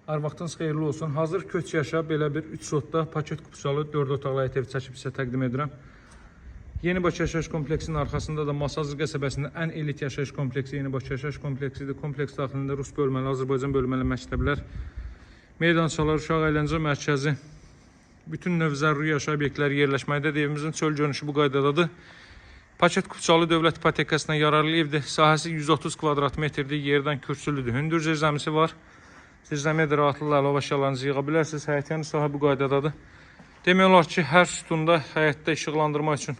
Hər vaxtınız xeyirli olsun. Hazır köç yaşa belə bir 3 sotda paket kupçalı 4 otaqlı həyət ev çəkib sizə təqdim edirəm. Yeni Bakı yaşayış kompleksinin arxasında da Masazlı qəsəbəsində ən elit yaşayış kompleksi Yeni Bakı yaşayış kompleksidir. Kompleks daxilində Rus bölməli, Azərbaycan bölməli məktəblər, meydançalar, uşaq əyləncə mərkəzi, bütün növ zəruri yaşayış obyektləri yerləşməkdədir. Evimizin çöl görünüşü bu qaydadadır. Paket kupçalı dövlət ipotekasına yararlı evdir. Sahəsi 130 kvadrat metrdir. Yerdən kürsülüdür. Hündür zirzəmisi var. Zirzəmiyə də rahatlıqla əlavə əşyalarınızı yığa bilərsiniz. Həyətyanı sahə bu qaydadadır. Demək olar ki, hər sütunda həyətdə işıqlandırma üçün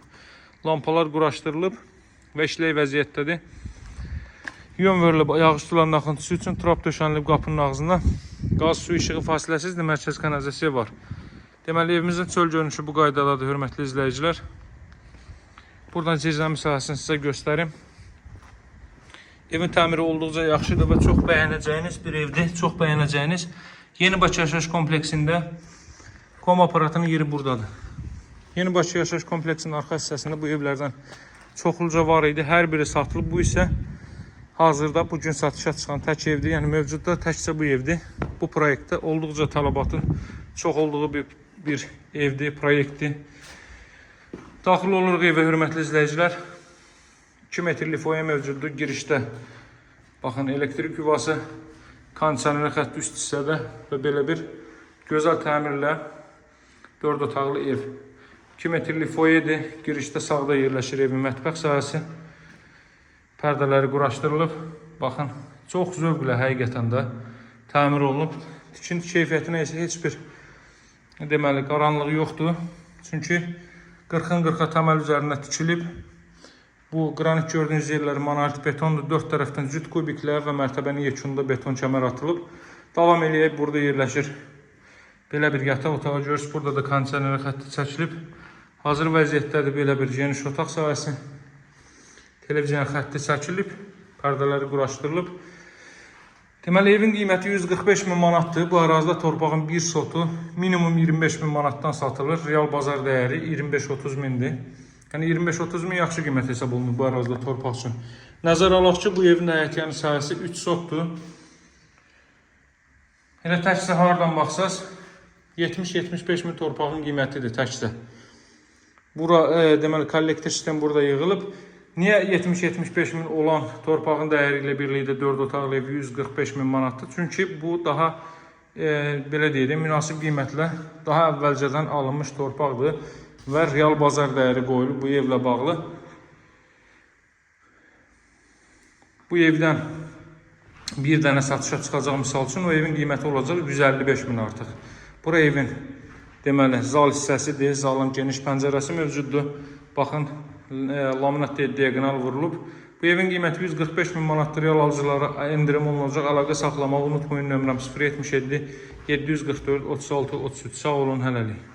lampalar quraşdırılıb və işlək vəziyyətdədir. Yön verilib yağış sularının axıntısı üçün trap döşənilib qapının ağzına. Qaz su işığı fasiləsizdir. Mərkəz kanalizasiya var. Deməli, evimizin çöl görünüşü bu qaydadadır, hörmətli izləyicilər. Buradan zirzəmi sahəsini sizə göstərim. Evin təmiri olduqca yaxşıdır və çox bəyənəcəyiniz bir evdir. Çox bəyənəcəyiniz. Yeni Bakı yaşayış kompleksində kom aparatının yeri buradadır. Yeni Bakı yaşayış kompleksinin arxa hissəsində bu evlərdən çoxluca var idi. Hər biri satılıb. Bu isə hazırda bugün satışa çıxan tək evdir. Yəni mövcudda təkcə bu evdir. Bu proyektdə olduqca tələbatın çox olduğu bir evdir, proyektdir. Daxil oluruq evə, hörmətli izləyicilər. 2 metrlik foye mövcuddur. Girişdə baxın, elektrik yuvası, kondisioner xətti üst hissədə və belə bir gözəl təmirlə 4 otaqlı ev. 2 metrlik foyedir. Girişdə sağda yerləşir evin mətbəx sahəsi. Pərdələri quraşdırılıb. Baxın, çox zövqlə həqiqətən də təmir olunub. Tikinti keyfiyyətinə isə heç bir deməli qaranlığı yoxdur. Çünki 40-ın 40-a təməl üzərində tikilib. Bu qranit gördüyünüz yerlər monolit betondur. 4 tərəfdən cüt kubiklər və mərtəbənin yekununda beton kəmər atılıb. Davam eləyək, burada yerləşir belə bir yataq otağı. Görürsünüz, burada da kondisioner xətti çəkilib. Hazır vəziyyətdədir belə bir geniş otaq sahəsi. Televizyon xətti çəkilib, pərdələri quraşdırılıb. Deməli, evin qiyməti 145 min manatdır. Bu ərazide torpağın bir sotu minimum 25 min manatdan satılır. Real bazar dəyəri 25-30 mindir. Yəni 25-30 min yaxşı qiymət hesab olunur bu ərazide torpaq üçün. Nəzər alaq ki, bu evin həyətyanı sahəsi 3 sotdur. Elə təkcə hardan baxsaz 70-75 min torpağın qiymətidir təkcə. Bura deməli kollektor sistem burada yığılıb. Niyə 70-75 min olan torpağın dəyəri ilə birlikdə 4 otaqlı ev 145 min manatdır? Çünki bu daha belə deyək, münasib qiymətlə daha əvvəlcədən alınmış torpaqdır və real bazar dəyəri qoyulub bu evlə bağlı. Bu evdən bir dənə satışa çıxacaq misal üçün, o evin qiyməti olacaq 155 min artıq. Bura evin deməli zal hissəsidir, zalın geniş pəncərəsi mövcuddur. Baxın, laminat diagonal vurulub. Bu evin qiyməti 145 min manatdır. Real alıcılara endirim olunacaq. Əlaqə saxlamağı unutmayın. Nömrəm 077 744 36 33. Sağ olun, hələlik.